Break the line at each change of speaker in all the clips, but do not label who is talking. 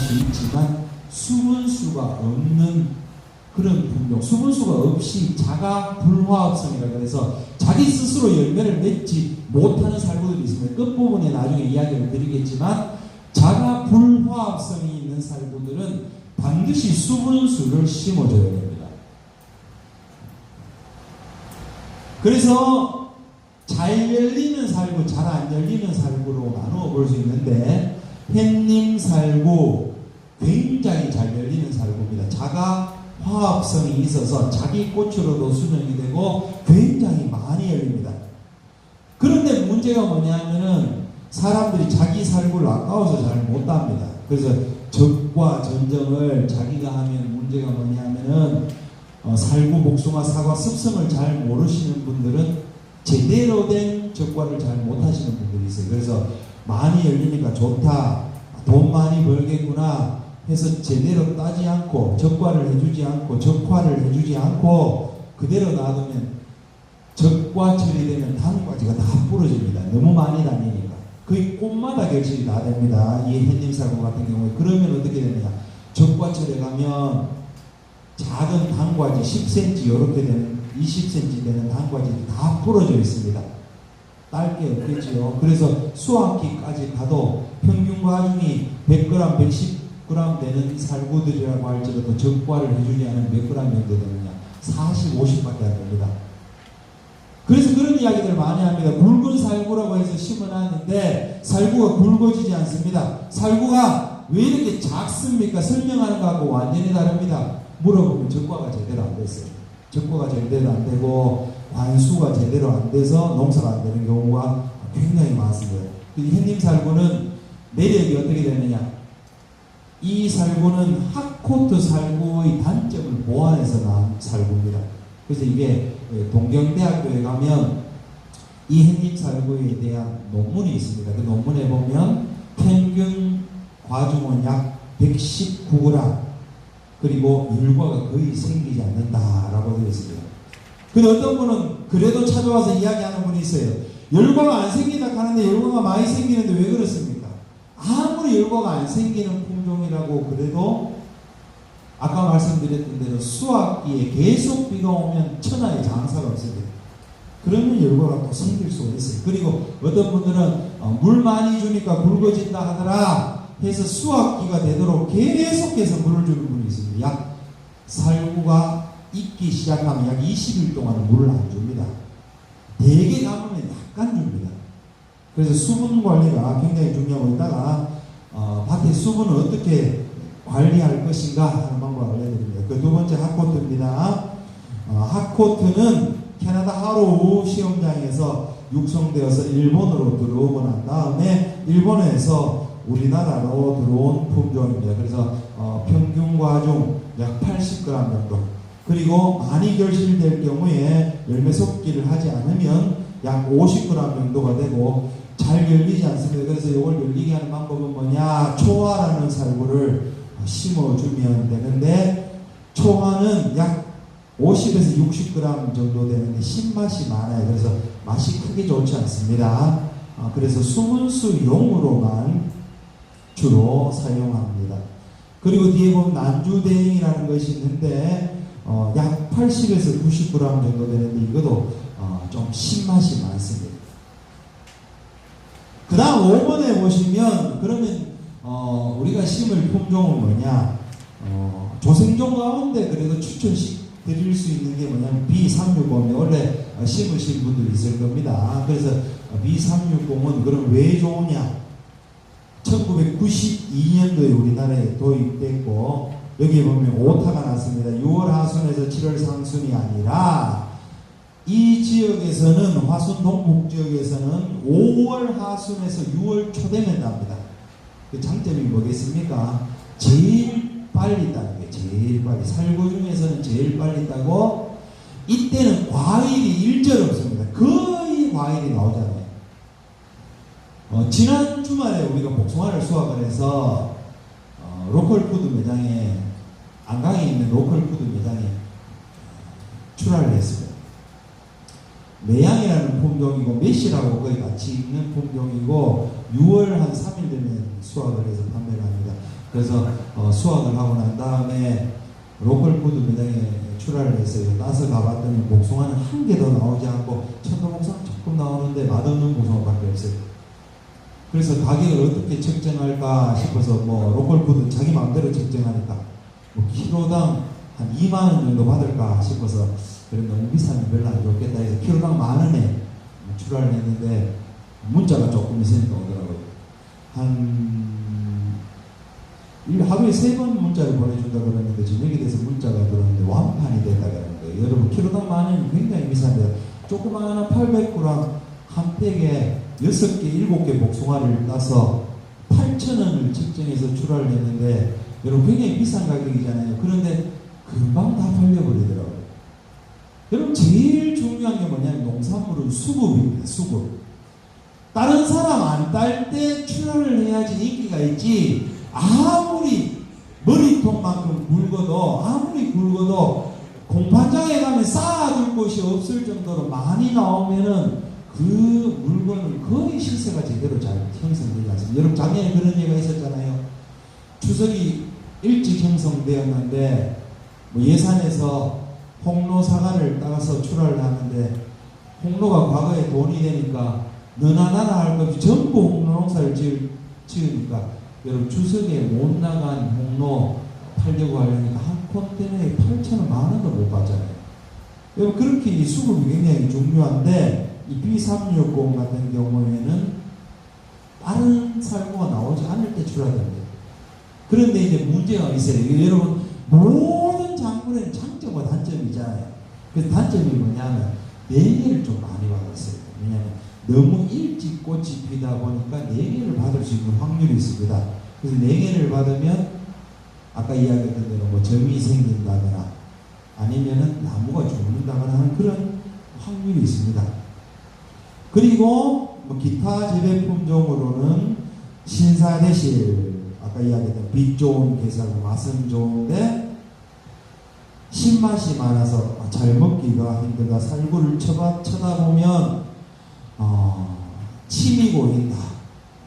수 있지만 수분수가 없는 그런 품종, 수분수가 없이 자가 불화합성이라 그래서 자기 스스로 열매를 맺지 못하는 살구들이 있습니다. 끝부분에 나중에 이야기를 드리겠지만 자가 불화합성이 있는 살구들은 반드시 수분수를 심어줘야 됩니다. 그래서 잘 열리는 살구, 잘 안 열리는 살구로 나누어 볼 수 있는데 햇님 살구 굉장히 잘 열리는 살구입니다. 자가 화합성이 있어서 자기 꽃으로도 수정이 되고 굉장히 많이 열립니다. 그런데 문제가 뭐냐면은 사람들이 자기 살구를 아까워서 잘 못합니다. 그래서 적과 전정을 자기가 하면 문제가 뭐냐면은 살구, 복숭아, 사과, 습성을 잘 모르시는 분들은 제대로 된 적과를 잘 못하시는 분들이 있어요. 그래서 많이 열리니까 좋다, 돈 많이 벌겠구나 해서 제대로 따지 않고 적과를 해주지 않고 적화를 해주지 않고 그대로 놔두면 적과 처리되면 단과지가 다 부러집니다. 너무 많이 다니니까 거의 꽃마다 결실이 다 됩니다. 이 햇님살구 같은 경우에. 그러면 어떻게 되느냐, 적과 처리에 가면 작은 단과지 10cm 이렇게 되는 20cm 되는 단과지들이 다 부러져 있습니다. 딸 게 없겠지요. 그래서 수확기까지 가도 평균 과중이 100g, 110g 되는 살구들이라고 할지라도 적과를 해주지 않으면 몇 g 정도 되느냐, 40, 50밖에 안 됩니다. 그래서 그런 이야기들 많이 합니다. 굵은 살구라고 해서 심어놨는데 살구가 굵어지지 않습니다. 살구가 왜 이렇게 작습니까? 설명하는 거하고 완전히 다릅니다. 물어보면 적과가 제대로 안 됐어요. 적과가 제대로 안 되고 관수가 제대로 안 돼서 농사가 안 되는 경우가 굉장히 많습니다. 햇님 살구는 매력이 어떻게 되느냐, 이 살구는 핫코트 살구의 단점을 보완해서 나온 살구입니다. 그래서 이게 동경대학교에 가면 이 햇님 살구에 대한 논문이 있습니다. 그 논문에 보면 평균 과중은 약 119g, 그리고 율과가 거의 생기지 않는다라고 되어 있습니다. 근데 어떤 분은 그래도 찾아와서 이야기하는 분이 있어요. 열과가 안 생기다 하는데 열과가 많이 생기는데 왜 그렇습니까? 아무리 열과가 안 생기는 품종이라고 그래도 아까 말씀드렸던 대로 수확기에 계속 비가 오면 천하의 장사가 없습니다. 그러면 열과가 또 생길 수가 있어요. 그리고 어떤 분들은 물 많이 주니까 굵어진다 하더라 해서 수확기가 되도록 계속해서 물을 주는 분이 있습니다. 약 살구가 익기 시작하면 약 20일 동안은 물을 안 줍니다. 대개 가면 약간 줍니다. 그래서 수분 관리가 굉장히 중요하고, 있다가 밭의 수분을 어떻게 관리할 것인가 하는 방법을 알려드립니다. 그 두 번째 핫코트입니다. 핫코트는 캐나다 하로우 시험장에서 육성되어서 일본으로 들어오고 난 다음에 일본에서 우리나라로 들어온 품종입니다. 그래서 평균 과중 약 80g 정도, 그리고 많이 결실될 경우에 열매 섭기를 하지 않으면 약 50g 정도가 되고 잘 열리지 않습니다. 그래서 이걸 열리게 하는 방법은 뭐냐, 초화라는 살구를 심어주면 되는데, 초화는 약 50에서 60g 정도 되는데 신맛이 많아요. 그래서 맛이 크게 좋지 않습니다. 그래서 수분수용으로만 주로 사용합니다. 그리고 뒤에 보면 난주대행이라는 것이 있는데 약 80에서 90g 정도 되는데 이것도 좀 신맛이 많습니다. 그 다음 5번에 보시면, 그러면 우리가 심을 품종은 뭐냐, 조생종 가운데 그래도 추천드릴 수 있는 게 뭐냐면 B360. 원래 심으신 분들이 있을 겁니다. 그래서 B360은 그럼 왜 좋으냐, 1992년도에 우리나라에 도입됐고 여기에 보면 오타가 났습니다. 6월 하순에서 7월 상순이 아니라 이 지역에서는, 화순 동북 지역에서는 5월 하순에서 6월 초 되면 납니다. 그 장점이 뭐겠습니까? 제일 빨리 따는 게, 제일 빨리, 살구 중에서는 제일 빨리 따고, 이때는 과일이 일절 없습니다. 거의 과일이 나오잖아요. 지난 주말에 우리가 복숭아를 수확을 해서 로컬푸드 매장에, 안강에 있는 로컬푸드 매장에 출하를 했습니다. 매양이라는 품종이고 메시라고 거의 같이 있는 품종이고 6월 한 3일 되면 수확을 해서 판매를 합니다. 그래서 수확을 하고 난 다음에 로컬푸드 매장에 출하를 했어요. 따서 가봤더니 복숭아는 한 개도 나오지 않고 천도복숭아 조금 나오는데 맛없는 복숭아밖에 없어요. 그래서 가격을 어떻게 책정할까 싶어서 뭐 로컬푸드 자기 마음대로 책정하니까 뭐 키로당 한 2만 원 정도 받을까 싶어서 그래 너무 비싸면 별로 안 좋겠다 해서 키로당 10,000원에 출하를 했는데 문자가 조금 있으니까 오더라고요. 하루에 3번 문자를 보내준다 그러는데 저녁에 돼서 문자가 들어오는데 완판이 됐다 그러는 거예요. 여러분 키로당 10,000원이 굉장히 비싼데 조그마한 800g 한 팩에 6개, 7개 복숭아를 따서 8,000원을 책정해서 출하를 했는데 여러분 굉장히 비싼 가격이잖아요. 그런데 금방 다 팔려버리더라고요. 여러분 제일 중요한 게 뭐냐면 농산물은 수급입니다. 수급. 다른 사람 안 딸 때 출하를 해야지 인기가 있지. 아무리 머리통만큼 굵어도 아무리 굵어도 공판장에 가면 쌓아둘 곳이 없을 정도로 많이 나오면은 그 물건은 거의 시세가 제대로 잘 형성되지 않습니다. 여러분 작년에 그런 얘기가 있었잖아요. 추석이 일찍 형성되었는데 뭐 예산에서 홍로 사과를 따가서 출하를 하는데 홍로가 과거에 돈이 되니까 너나 나나 할 것 없이 전부 홍로 농사를 지으니까 여러분 추석에 못 나간 홍로 팔려고 하려니까 한 콘테너에 8,000원, 10,000원도 못 받잖아요. 여러분 그렇게 이 수급이 굉장히 중요한데 이 B360 같은 경우에는 다른 살구가 나오지 않을 때 출하됩니다. 그런데 이제 문제가 있어요. 여러분 모든 작물에는 장점과 단점이 있잖아요. 그래서 단점이 뭐냐면 냉해를 좀 많이 받았어요. 왜냐하면 너무 일찍 꽃이 피다 보니까 냉해를 받을 수 있는 확률이 있습니다. 그래서 냉해를 받으면 아까 이야기했던 대로 뭐 점이 생긴다거나 아니면은 나무가 죽는다거나 하는 그런 확률이 있습니다. 그리고 뭐 기타 재배 품종으로는 신사대실 아까 이야기했던 빛 좋은 게살구 맛은 좋은데 신맛이 많아서 잘 먹기가 힘들다. 살구를 쳐다보면 침이 고인다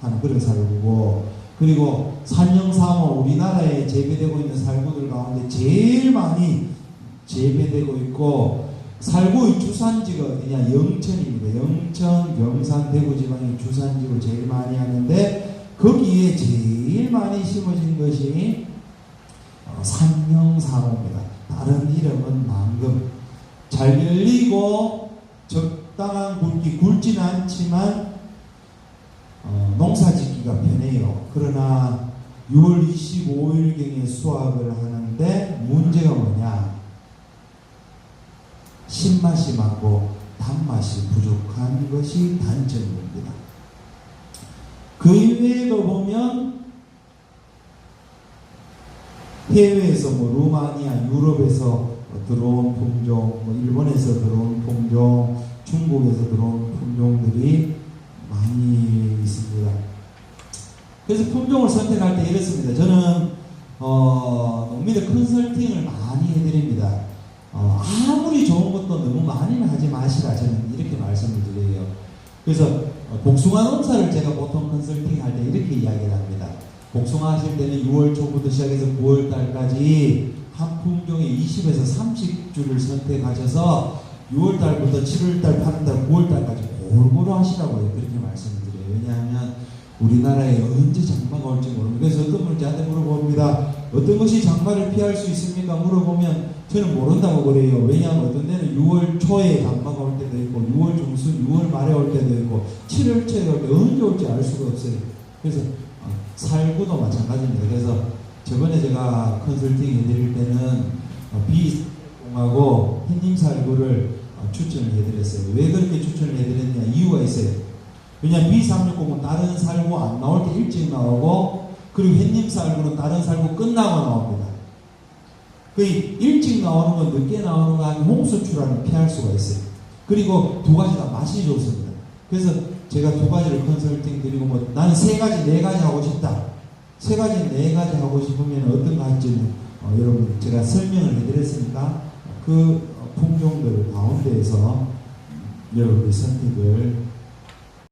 하는 그런 살구고, 그리고 산영삼호 우리나라에 재배되고 있는 살구들 가운데 제일 많이 재배되고 있고 살구의 주산지가 어디냐? 영천입니다. 영천, 경산, 대구 지방이 주산지로 제일 많이 하는데 거기에 제일 많이 심어진 것이 산영삼호입니다. 다른 이름은 망금. 잘 열리고 적당한 굵기, 굵지는 않지만 농사짓기가 편해요. 그러나 6월 25일경에 수확을 하는데 문제가 뭐냐? 신맛이 많고 단맛이 부족한 것이 단점입니다. 그 이외에도 보면 해외에서 뭐 루마니아, 유럽에서 들어온 품종, 뭐 일본에서 들어온 품종, 중국에서 들어온 품종들이 많이 있습니다. 그래서 품종을 선택할 때 이렇습니다. 저는 농민들 컨설팅을 많이 해드립니다. 아무리 좋은 것도 너무 많이는 하지 마시라 저는 이렇게 말씀을 드려요. 그래서 복숭아 농사를 제가 보통 컨설팅 할 때 이렇게 이야기를 합니다. 복숭아 하실 때는 6월 초부터 시작해서 9월 달까지 한 품종에 20에서 30주를 선택하셔서 6월 달부터 7월 달, 8월 달, 9월 달까지 골고루 하시라고요. 그렇게 말씀을 드려요. 왜냐하면 우리나라에 언제 장마가 올지 모릅니다. 그래서 어떤 분이 저한테 물어봅니다. 어떤 것이 장마를 피할 수 있습니까? 물어보면 저는 모른다고 그래요. 왜냐하면 어떤 데는 6월 초에 장마가 올 때도 있고 6월 중순, 6월 말에 올 때도 있고 7월 초에 올 때 언제 올지 알 수가 없어요. 그래서 살구도 마찬가지입니다. 그래서 저번에 제가 컨설팅 해드릴 때는 B360하고 햇님 살구를 추천을 해드렸어요. 왜 그렇게 추천을 해드렸냐? 이유가 있어요. 왜냐하면 B360은 다른 살구 안 나올 때 일찍 나오고 그리고 햇님 살구는 다른 살구 끝나고 나옵니다. 거의 일찍 나오는 건 늦게 나오는 거 아니면 홍수출하는 피할 수가 있어요. 그리고 두 가지 다 맛이 좋습니다. 그래서 제가 두 가지를 컨설팅 드리고 뭐 나는 세 가지, 네 가지 하고 싶다. 세 가지, 네 가지 하고 싶으면 어떤 거 할지는 여러분 제가 설명을 해드렸으니까 그 품종들 가운데에서 여러분이 선택을